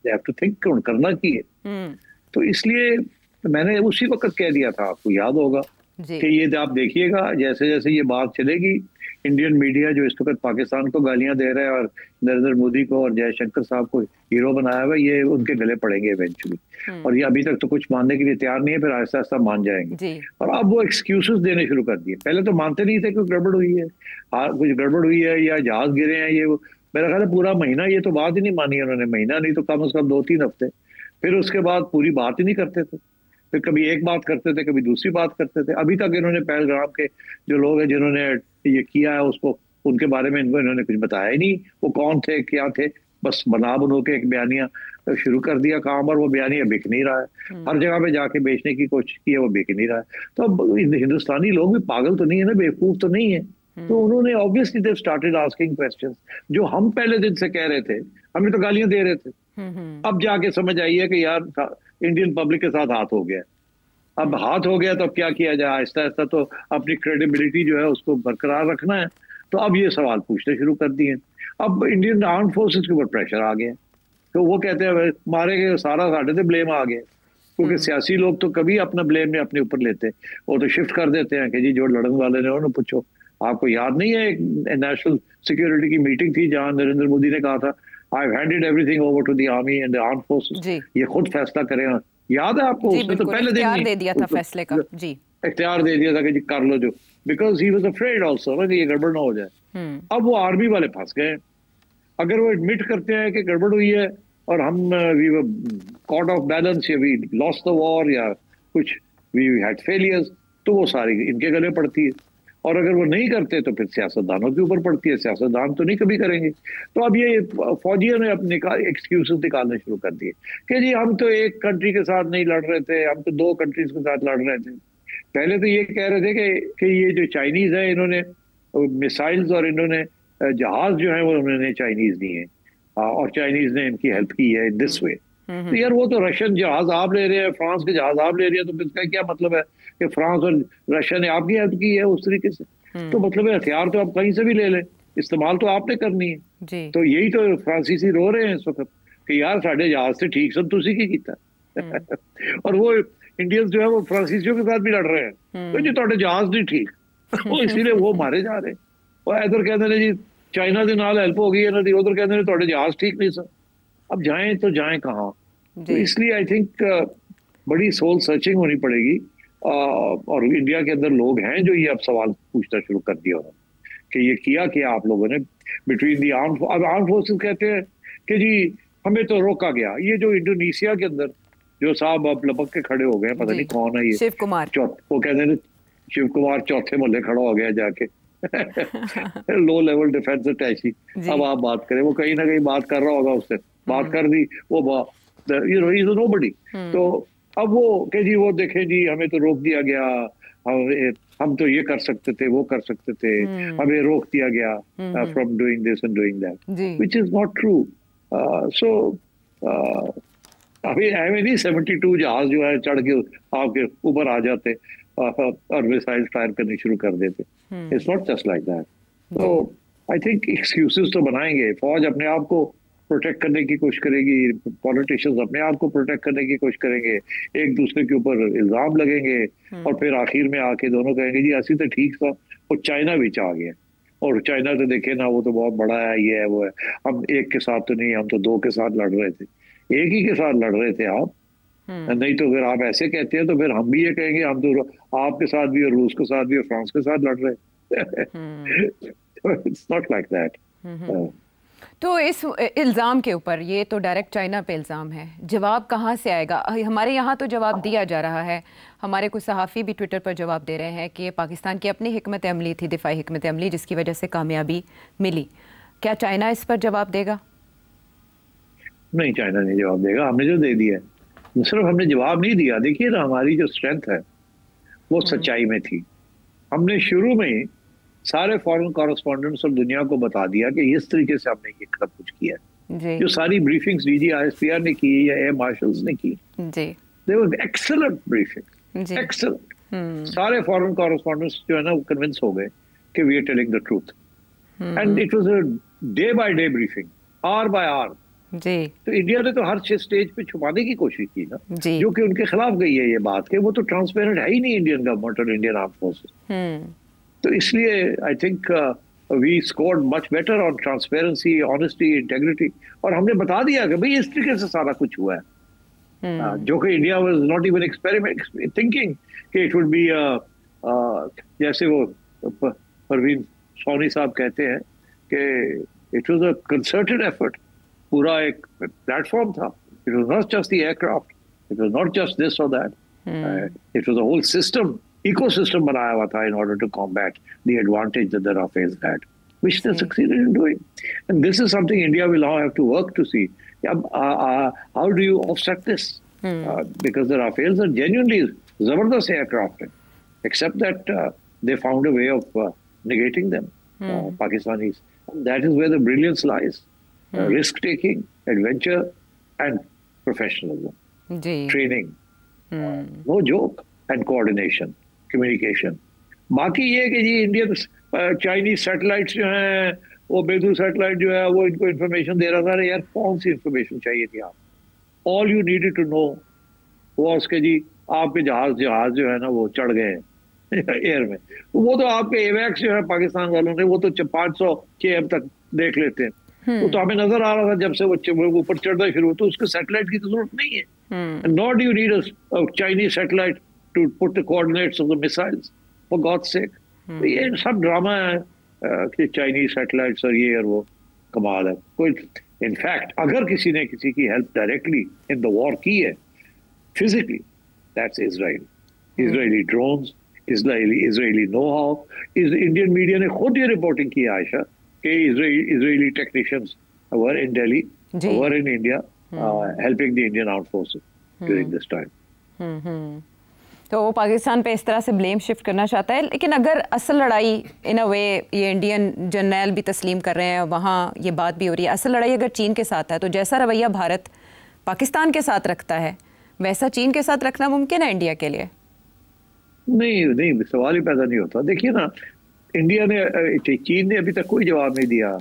they have to think करना की है। तो इसलिए मैंने उसी वक्त कह दिया था, आपको याद होगा कि ये आप देखिएगा जैसे जैसे ये बात चलेगी, इंडियन मीडिया जो इस वक्त पाकिस्तान को गालियां दे रहा है और नरेंद्र मोदी को और जयशंकर साहब को हीरो बनाया हुआ, ये उनके गले पड़ेंगे इवेंचुअली। और ये अभी तक तो कुछ मानने के लिए तैयार नहीं है, फिर आहिस्ता आहिस्ता मान जाएंगे। और अब वो एक्सक्यूजेस देने शुरू कर दिए। पहले तो मानते नहीं थे कि गड़बड़ हुई है, कुछ गड़बड़ हुई है या जहाज गिरे हैं, ये मेरा ख्याल है पूरा महीना ये तो बात ही नहीं मानी उन्होंने, महीना नहीं तो कम से कम 2-3 हफ्ते। फिर उसके बाद पूरी बात ही नहीं करते थे, फिर कभी एक बात करते थे, कभी दूसरी बात करते थे। अभी तक इन्होंने पहलगाम के जो लोग हैं जिन्होंने ये किया है उसको, उनके बारे में इन्होंने कुछ बताया ही नहीं, वो कौन थे क्या थे, बस बनो के एक बयानिया शुरू कर दिया काम, और वो बयानिया बिक नहीं रहा है। हर जगह पे जाके बेचने की कोशिश की है, वो बिक नहीं रहा है। तो अब हिंदुस्तानी लोग भी पागल तो नहीं है ना, बेवकूफ तो नहीं है। तो उन्होंने obviously they started asking questions. जो हम पहले दिन से कह रहे थे हमें तो गालियां दे रहे थे। अब जाके समझ आई है कि यार इंडियन पब्लिक के साथ हाथ हो गया। अब हाथ हो गया तो अब क्या किया जाए, आहिस्ता आहिस्ता तो अपनी क्रेडिबिलिटी जो है उसको बरकरार रखना है। तो अब ये सवाल पूछने शुरू कर दिए। अब इंडियन आर्म फोर्सेस के ऊपर प्रेशर आ गया, तो वो कहते हैं मारे गए सारा साढ़े से ब्लेम आ गया, क्योंकि सियासी लोग तो कभी अपना ब्लेम नहीं अपने ऊपर लेते, वो तो शिफ्ट कर देते हैं कि जी जो लड़ने वाले ने उन्होंने पूछो। आपको याद नहीं है एक नेशनल सिक्योरिटी की मीटिंग थी जहां नरेंद्र मोदी ने कहा था I have handed everything over to the army and the arm forces, ये खुद फैसला करें। याद है आपको? उसने तो पहले दिन दे दिया था फैसले का, जी इख्तियार दे दिया था कि जी कर लो जो, because he was afraid also कि ये गड़बड़ ना हो जाए। अब वो आर्मी वाले फंस गए। अगर वो एडमिट करते हैं कि गड़बड़ हुई है और हम we were caught off balance या वी लॉस्ट द वॉर या कुछ वी हैड फेलियर्स, तो वो सारी इनके गले पड़ती है। और अगर वो नहीं करते तो फिर सियासतदानों के ऊपर पड़ती है, सियासतदान तो नहीं कभी करेंगे। तो अब ये फौजियों ने अपने एक्सक्यूजेस निकालने शुरू कर दिए कि जी हम तो एक कंट्री के साथ नहीं लड़ रहे थे, हम तो 2 कंट्रीज के साथ लड़ रहे थे। पहले तो ये कह रहे थे कि ये जो चाइनीज है इन्होंने मिसाइल्स और इन्होंने जहाज जो है वो उन्होंने चाइनीज दिए हैं और चाइनीज ने इनकी हेल्प की है इन दिस वे। तो यार वो तो रशियन जहाज आप ले रहे हैं, फ्रांस के जहाज आप ले रहे हैं, तो इसका क्या मतलब है कि फ्रांस और रशिया ने आपकी हेल्प की है उस तरीके से? तो मतलब है हथियार तो आप कहीं से भी ले लें, इस्तेमाल तो आपने करनी है जी। तो यही तो फ्रांसीसी रो रहे हैं इस वक्त कि यार साढ़े जहाज से ठीक सब तुसी की कीता और वो इंडियंस जो है वो फ्रांसीसियों के साथ भी लड़ रहे हैं तो जी थोड़े जहाज नहीं ठीक वो इसीलिए वो मारे जा रहे हैं। और इधर कहते हैं जी चाइना के नाल हेल्प हो गई है ना, उधर कहते हैं थोड़े जहाज ठीक नहीं सर। अब जाएं तो जाएं कहाँ? तो इसलिए आई थिंक बड़ी सोल सर्चिंग होनी पड़ेगी। और इंडिया के अंदर लोग हैं जो ये अब सवाल पूछना शुरू कर दिया उन्होंने कि ये किया क्या आप लोगों ने बिटवीन दी आर्म फोर्सेस। कहते हैं कि जी हमें तो रोका गया। ये जो इंडोनेशिया के अंदर जो साहब अब लपक के खड़े हो गए, पता नहीं कौन है ये, शिव कुमार, वो कहते हैं शिव कुमार चौथे मोहल्ले खड़ा हो गया जाके लो लेवल डिफेंस अटैची। अब आप बात करें, वो कहीं ना कहीं बात कर रहा होगा, उससे बात कर दी, वो you know he is nobody. तो अब वो कि जी वो देखें जी हमें तो रोक दिया गया, हम तो ये कर सकते थे, वो कर सकते थे, हमें रोक दिया गया from doing this and doing that, which is not true. So अभी नहीं 72 जहाज जो है चढ़ के आपके ऊपर आ जाते और मिसाइल फायर करने शुरू कर देते। It's not just like that. तो आई थिंक एक्सक्यूजेस तो बनाएंगे, फौज अपने आप को प्रोटेक्ट करने की कोशिश करेगी, पॉलिटिशियंस अपने आप को प्रोटेक्ट करने की कोशिश करेंगे, एक दूसरे के ऊपर इल्जाम लगेंगे और फिर आखिर में आके दोनों कहेंगे जी ऐसी तो ठीक था। और चाइना भी आ गया, और चाइना तो देखे ना वो तो बहुत बड़ा है, ये है वो है, हम एक के साथ तो नहीं, हम तो 2 के साथ लड़ रहे थे, एक ही के साथ लड़ रहे थे आप। नहीं तो फिर आप ऐसे कहते हैं तो फिर हम भी ये कहेंगे हम तो आपके साथ भी और रूस के साथ भी और फ्रांस के साथ लड़ रहे। It's not like that. तो इस इल्ज़ाम के ऊपर, ये तो डायरेक्ट चाइना पे इल्ज़ाम है, जवाब कहाँ से आएगा? हमारे यहाँ तो जवाब दिया जा रहा है, हमारे कुछ सहाफ़ी भी ट्विटर पर जवाब दे रहे हैं कि ये पाकिस्तान की अपनी हिकमत अमली थी, दिफाई हिकमत अमली, जिसकी वजह से कामयाबी मिली। क्या चाइना इस पर जवाब देगा? नहीं, चाइना नहीं जवाब देगा, हमने जो दे दिया है। सिर्फ हमने जवाब नहीं दिया, देखिए ना हमारी जो स्ट्रेंथ है वो सच्चाई में थी। हमने शुरू में सारे फॉरेन कॉरेस्पॉन्डेंट्स और दुनिया को बता दिया कि इस तरीके से हमने ये सब कुछ किया है। जो सारी ब्रीफिंग्स DGISPR ने की या एयर मार्शल्स ने की, they were excellent briefing, excellent. सारे फॉरेन कॉरेस्पॉन्डेंट्स जो है ना वो कन्विंस हो गए कि we are telling the truth, and it was a day by day briefing, hour by hour. तो इंडिया ने तो हर स्टेज पे छुपाने की कोशिश की ना, जो कि उनके खिलाफ गई है ये बात कि वो तो ट्रांसपेरेंट है ही नहीं इंडियन गवर्नमेंट और इंडियन आर्म फोर्सेस। तो इसलिए I think we scored much better on transparency, honesty, integrity, और हमने बता दिया कि भाई इस तरीके से सारा कुछ हुआ है, जो कि India was not even experiment thinking कि इट वुड बी जैसे वो परवीन सोनी साहब कहते हैं कि it was a concerted effort, पूरा एक प्लेटफॉर्म था। It was not just the aircraft, it was not just this और that, it was a whole system, ecosystem बनाया हुआ था in order to combat the advantage that the Rafales had, which they succeeded in doing. And this is something India will now have to work to see. How do you offset this? Because the Rafales are genuinely zabardast aircraft, except that they found a way of negating them, Pakistanis. And that is where the brilliance lies. Risk taking, adventure and professionalism, जी, training, no joke, and coordination, communication. बाकी ये है कि जी Indian Chinese satellites जो हैं, वो बेदू satellite जो है वो इनको इन्फॉर्मेशन दे रहा था। अरे यार कौन सी इन्फॉर्मेशन चाहिए थी आप? All you needed to know was के जी आपके जहाज जहाज जो है ना वो चढ़ गए एयर में। वो तो आपके एवैक्स जो है पाकिस्तान वालों ने वो तो 500 km तक देख लेते हैं। वो तो हमें नजर आ रहा था जब से वो ऊपर चढ़ना शुरू, तो उसके सैटेलाइट की तो जरूरत नहीं है। Not do you need a Chinese satellite to put the coordinates of the missiles, for God's sake. ये सब ड्रामा है कि चाइनीज सैटेलाइट्स और ये और वो। कमाल है। कोई इनफैक्ट अगर किसी ने किसी की help directly in the war की है physically, that's Israel. Israeli drones, Israeli know how. Indian media ने खुद ये रिपोर्टिंग की है आयशा कि Israeli technicians were in Delhi, were in India, helping the Indian armed forces during this time. तो वो पाकिस्तान पे इस तरह से ब्लेम शिफ्ट करना चाहता है। लेकिन अगर असल लड़ाई इन अ वे, ये इंडियन जर्नल भी तस्लीम कर रहे हैं, वहाँ ये बात भी हो रही है, असल लड़ाई अगर चीन के साथ है तो जैसा रवैया भारत पाकिस्तान के साथ रखता है वैसा चीन के साथ रखना मुमकिन है इंडिया के लिए? नहीं नहीं, सवाल ही पैदा नहीं होता। देखिए ना, इंडिया ने, चीन ने अभी तक कोई जवाब नहीं दिया।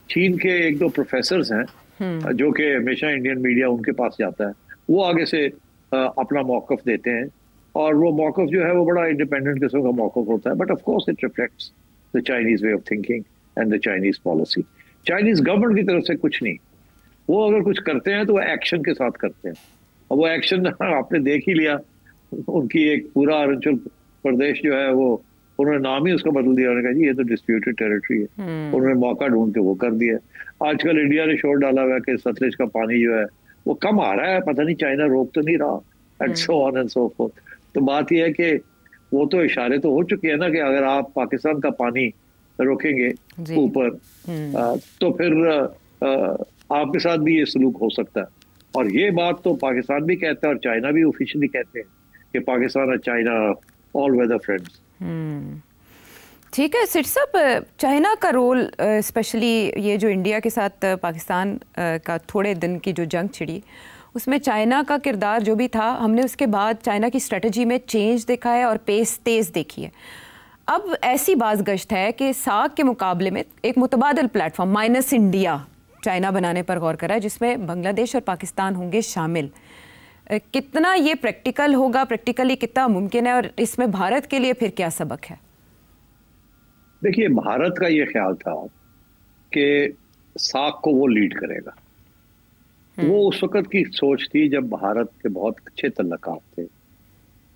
चीन के एक दो प्रोफेसर हैं जो कि हमेशा इंडियन मीडिया उनके पास जाता है, वो आगे से अपना मौकफ देते हैं, और वो मौकफ जो है वो बड़ा इंडिपेंडेंट किस्म का मौकफ होता है। But of course it reflects the Chinese way of thinking and the Chinese policy. Chinese government की तरफ से कुछ नहीं, वो अगर कुछ करते हैं तो वो एक्शन के साथ करते हैं, और वो एक्शन आपने देख ही लिया। उनकी एक पूरा अरुणाचल प्रदेश जो है वो उन्होंने नाम ही उसका बदल दिया। उन्होंने कहा जी ये तो डिस्प्यूटेड टेरिटरी है। उन्होंने मौका ढूंढ के वो कर दिया। आजकल इंडिया ने शोर डाला हुआ है कि सतलुज का पानी जो है वो कम आ रहा है, पता नहीं चाइना रोक तो नहीं रहा, and so on and so fourth. तो बात यह है कि वो तो इशारे तो हो चुके हैं ना कि अगर आप पाकिस्तान का पानी रोकेंगे ऊपर तो फिर आपके साथ भी ये सलूक हो सकता है। और ये बात तो पाकिस्तान भी कहता है और चाइना भी ऑफिशियली कहते हैं कि पाकिस्तान और चाइना ऑल वेदर फ्रेंड्स। ठीक है सिट साहब, चाइना का रोल स्पेशली ये जो इंडिया के साथ पाकिस्तान का थोड़े दिन की जो जंग छिड़ी उसमें चाइना का किरदार जो भी था, हमने उसके बाद चाइना की स्ट्रेटजी में चेंज देखा है और पेस तेज़ देखी है। अब ऐसी बाज़गश्त है कि सार्क के मुकाबले में एक मुतबादिल प्लेटफॉर्म माइनस इंडिया चाइना बनाने पर गौर करा है, जिसमें बांग्लादेश और पाकिस्तान होंगे शामिल। कितना ये प्रैक्टिकल होगा, प्रैक्टिकली कितना मुमकिन है, और इसमें भारत के लिए फिर क्या सबक है? देखिए, भारत का ये ख्याल था कि सार्क को वो लीड करेगा। वो उस वक्त की सोच थी जब भारत के बहुत अच्छे तल्लुकात थे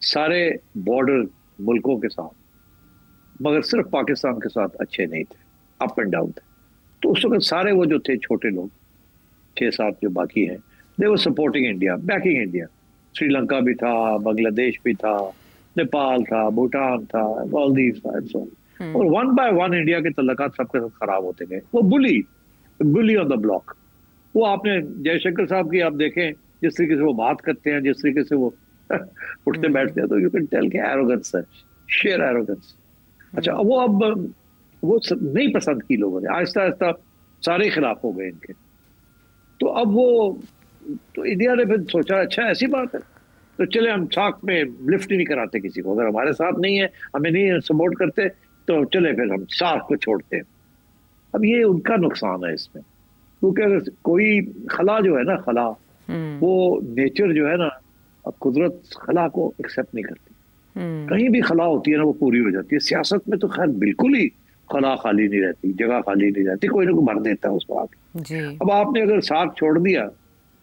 सारे बॉर्डर मुल्कों के साथ, मगर सिर्फ पाकिस्तान के साथ अच्छे नहीं थे, अप एंड डाउन थे। तो उस वक्त सारे वो जो थे छोटे लोग 6-7 जो बाकी हैं, they were supporting India, backing India. Sri Lanka भी था, बांग्लादेश भी था, नेपाल था, भूटान था, मालदीव था, और वन बाय वन इंडिया के तल्लुकात सबके साथ खराब होते गए। वो बुली ऑन द ब्लॉक। वो आपने जयशंकर साहब की आप देखें, जिस तरीके से वो बात करते हैं, जिस तरीके से वो उठते बैठते हैं, तो यू कैन टेल कि एरोगेंस है, शेयर एरोगेंस। अच्छा, वो अब वो नहीं पसंद की लोगों ने, आहिस्ता आहिस्ता सारे खिलाफ हो गए इनके। तो अब वो तो इंडिया ने फिर सोचा अच्छा ऐसी बात है तो चले हम सार्क में लिफ्ट ही नहीं कराते किसी को, अगर हमारे साथ नहीं है, हमें नहीं सपोर्ट करते, तो चले फिर हम सार्क को छोड़ते हैं। अब ये उनका नुकसान है इसमें, क्योंकि अगर कोई खला जो है ना, खला वो नेचर जो है ना, अब कुदरत खला को एक्सेप्ट नहीं करती। कहीं भी खला होती है ना वो पूरी हो जाती है। सियासत में तो खैर बिल्कुल ही खला खाली नहीं रहती, जगह खाली नहीं रहती, कोई ना कोई भर देता है उसको आके। अब आपने अगर सार्क छोड़ दिया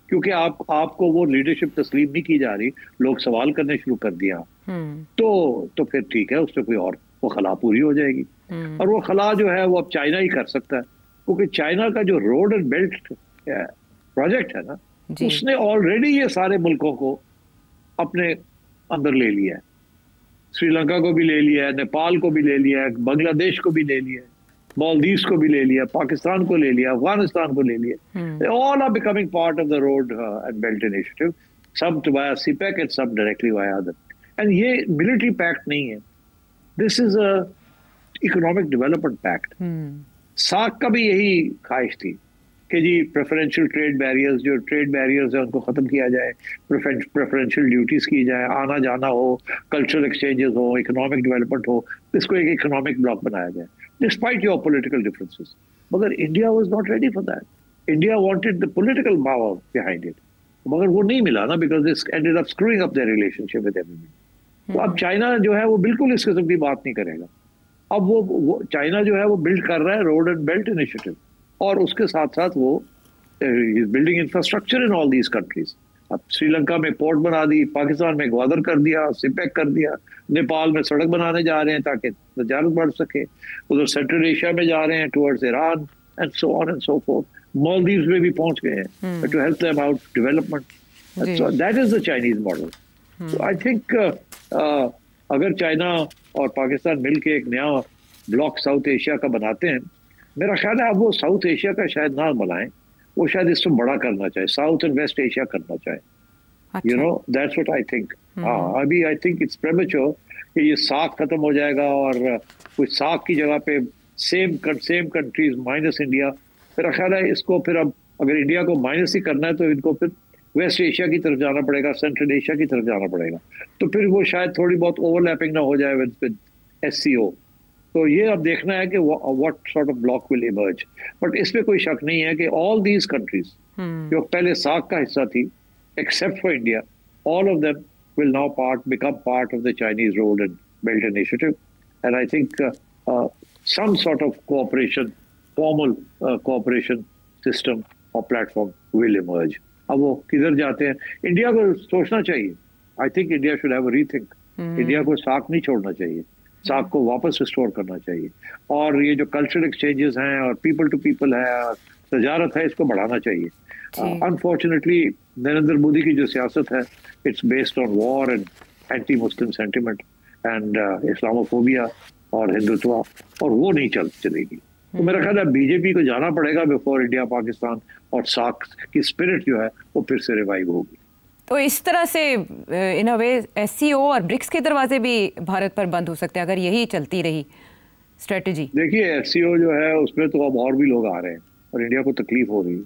क्योंकि आपको वो लीडरशिप तस्लीम नहीं की जा रही, लोग सवाल करने शुरू कर दिया, तो फिर ठीक है, उससे कोई और वो खला पूरी हो जाएगी। और वो खला जो है वो अब चाइना ही कर सकता है, क्योंकि चाइना का जो रोड एंड बेल्ट प्रोजेक्ट है ना, उसने ऑलरेडी ये सारे मुल्कों को अपने अंदर ले लिया है। श्रीलंका को भी ले लिया है, नेपाल को भी ले लिया है, बांग्लादेश को भी ले लिया है, मालदीव्स को भी ले लिया, पाकिस्तान को ले लिया, अफगानिस्तान को ले लिया। All are becoming part of the road and belt initiative, सब वाया सीपैक एंड सब डायरेक्टली वाया अदर। एंड ये मिलिट्री पैक्ट नहीं है, this is a economic development pact. SAARC का भी यही ख्वाहिश थी कि जी प्रेफरेंशियल ट्रेड बैरियर्स, जो ट्रेड बैरियर्स है उनको ख़त्म किया जाए, प्रेफरेंशियल ड्यूटीज़ की जाए, आना जाना हो, कल्चरल एक्सचेंजेस हो, इकोनॉमिक डेवलपमेंट हो, इसको एक इकोनॉमिक ब्लॉक बनाया जाए डिस्पाइट योर पॉलिटिकल डिफरेंसेस। मगर India was not ready for that. India wanted the political power behind it, मगर वो नहीं मिला ना, because this ended up screwing up their relationship with everybody. तो अब चाइना जो है वो बिल्कुल इस किस्म की बात नहीं करेगा। अब वो चाइना जो है वो बिल्ड कर रहा है रोड एंड बेल्ट इनिशिएटिव, और उसके साथ साथ वो building infrastructure in all these countries. अब श्रीलंका में पोर्ट बना दी, पाकिस्तान में ग्वादर कर दिया, सिपेक कर दिया, नेपाल में सड़क बनाने जा रहे हैं ताकि तजारत बढ़ सके, उधर सेंट्रल एशिया में जा रहे हैं towards Iran and so on and so forth. Maldives में भी पहुंच गए हैं to help them out development. So that is the Chinese model. तो आई थिंक अगर चाइना और पाकिस्तान मिलके एक नया ब्लॉक साउथ एशिया का बनाते हैं, मेरा ख्याल है अब वो साउथ एशिया का शायद ना बनाएं, वो शायद इससे बड़ा करना चाहे, साउथ एंड वेस्ट एशिया करना चाहे। You know that's what I think. हाँ, अभी आई थिंक इट्स प्रेमेच्योर कि ये सार्क खत्म हो जाएगा और कुछ सार्क की जगह पे सेम कंट्रीज माइनस इंडिया। मेरा ख्याल है इसको फिर अब अगर इंडिया को माइनस ही करना है तो इनको फिर वेस्ट एशिया की तरफ जाना पड़ेगा, सेंट्रल एशिया की तरफ जाना पड़ेगा, तो फिर वो शायद थोड़ी बहुत ओवरलैपिंग ना हो जाए विद SCO। तो ये अब देखना है कि what sort of block will emerge. But इसमें कोई शक नहीं है कि ऑल दीज कंट्रीज जो पहले सार्क का हिस्सा थी, except for India, all of them will now become part of the Chinese road and belt initiative. And I think some sort of cooperation, formal cooperation system और platform will emerge. अब वो किधर जाते हैं, India को सोचना चाहिए। I think India should have a rethink. India को सार्क नहीं छोड़ना चाहिए, सार्क को वापस रिस्टोर करना चाहिए, और ये जो कल्चरल एक्सचेंजेस हैं और पीपल टू पीपल है, तजारत है, इसको बढ़ाना चाहिए। अनफॉर्चुनेटली नरेंद्र मोदी की जो सियासत है, it's based on war and anti Muslim sentiment and Islamophobia और हिंदुत्व, और वो नहीं चलेगी। तो मेरा ख्याल है बीजेपी को जाना पड़ेगा बिफोर इंडिया पाकिस्तान, और सार्क की स्पिरिट जो है वो फिर से रिवाइव होगी। तो इस तरह से इन अ वे SCO और ब्रिक्स के दरवाजे भी भारत पर बंद हो सकते हैं अगर यही चलती रही स्ट्रेटजी। देखिए SCO जो है उसमें तो अब और भी लोग आ रहे हैं और इंडिया को तकलीफ हो रही है।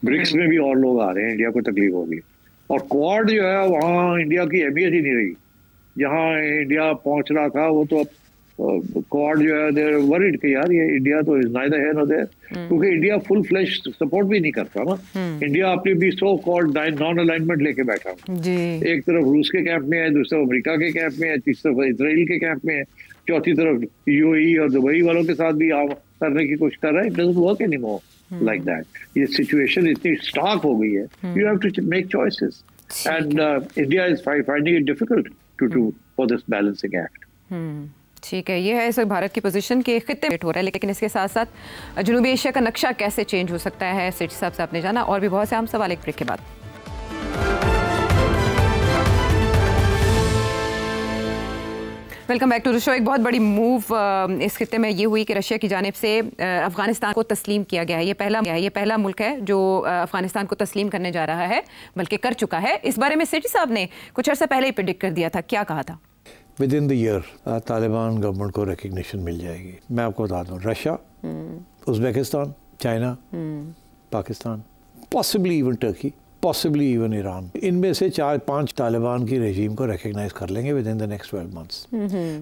ब्रिक्स में भी और लोग आ रहे हैं, इंडिया को तकलीफ हो रही है। और क्वाड जो है वहाँ इंडिया की अहमियत ही नहीं रही। जहाँ इंडिया पहुंच रहा था वो तो क्वाड जो है देयर वरीड कि यार ये इंडिया तो is neither here nor there, क्योंकि इंडिया फुल फ्लैश सपोर्ट भी नहीं करता ना। इंडिया अपनी भी सो कॉल्ड नॉन अलाइनमेंट लेके बैठा जी। एक तरफ रूस के कैंप में है, दूसरी तरफ अमेरिका के कैंप में है, तीसरी तरफ इसराइल के कैंप में है, चौथी तरफ UAE और दुबई वालों के साथ भी करने की कोशिश कर रहा है। It doesn't work anymore like that. ये सिचुएशन इतनी स्टार्क हो गई है, you have to make choices and India is finding it difficult to do for this balancing act. ठीक है, ये है इस भारत की पोजीशन के खित्ते में हो रहा है, लेकिन इसके साथ साथ जनूबी एशिया का नक्शा कैसे चेंज हो सकता है, सेठी साहब से आपने जाना, और भी बहुत से आम सवाल एक ब्रेक के बाद। Welcome back to the show. एक बहुत बड़ी मूव इस खित्ते में ये हुई कि रशिया की जानिब से अफगानिस्तान को तस्लीम किया गया है। ये पहला मुल्क है जो अफगानिस्तान को तस्लीम करने जा रहा है, बल्कि कर चुका है। इस बारे में सेठी साहब ने कुछ अर्सा पहले ही प्रेडिक्ट कर दिया था, क्या कहा था? With in the year Taliban government को रिकग्निशन मिल जाएगी। मैं आपको बता दूँ, Russia, Uzbekistan, China, Pakistan, possibly even Turkey, possibly even Iran, इनमें से 4-5 तालिबान की रेजीम को रिकग्नाइज कर लेंगे with in the next 12 months.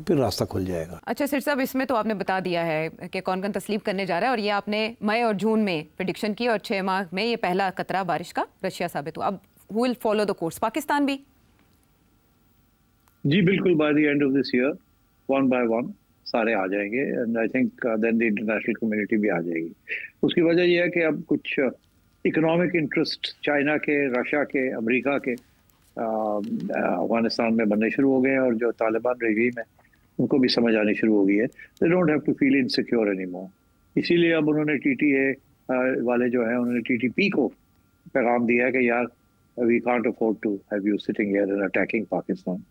फिर रास्ता खुल जाएगा। अच्छा सर साहब, इसमें तो आपने बता दिया है कि कौन कौन तस्लीम करने जा रहा है, और ये आपने मई और जून में प्रेडिक्शन की, और 6 माह में ये पहला कतरा बारिश का रशिया साबित हुआ। अब who will follow the course? Pakistan भी? जी बिल्कुल, by the end of this year one by one सारे आ जाएंगे, and I think then the international community भी आ जाएगी। उसकी वजह यह है कि अब कुछ इकोनॉमिक इंटरेस्ट चाइना के, रशिया के, अमेरिका के अफगानिस्तान में बनने शुरू हो गए हैं, और जो तालिबान रेजीम है उनको भी समझ आनी शुरू हो गई है, they don't have to feel insecure anymore. इसीलिए अब उन्होंने TTA वाले जो है उन्होंने TTP को पैगाम दिया है कि यार we can't afford to have you sitting here and attacking Pakistan,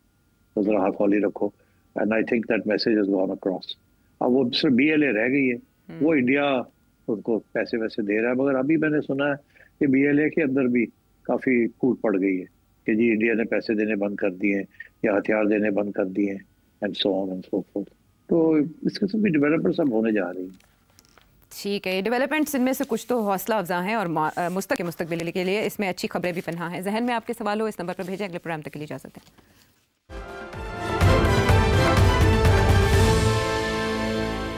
तो जरा हाथ हौली रखो। And I think that message has gone across. अब वो सिर्फ BLA रह गई है, वो इंडिया उनको पैसे वैसे दे रहा है, मगर अभी मैंने सुना है कि BLA के अंदर भी काफ़ी फूट पड़ गई है कि जी इंडिया ने पैसे देने बंद कर दिए हैं या हथियार देने बंद कर दिए हैं, and so on and so fourth. तो इस किस्म की डेवलपमेंट्स अब होने जा रही हैं। ठीक है, डेवलपमेंट्स इनमें से कुछ तो हौसला अफजा हैं और मुस्तकबिल के लिए इसमें अच्छी खबरें भी पन्हा हैं। जहन में आपके सवाल हो इस नंबर पर भेजें। अगले प्रोग्राम तक के लिए इजाज़त दें।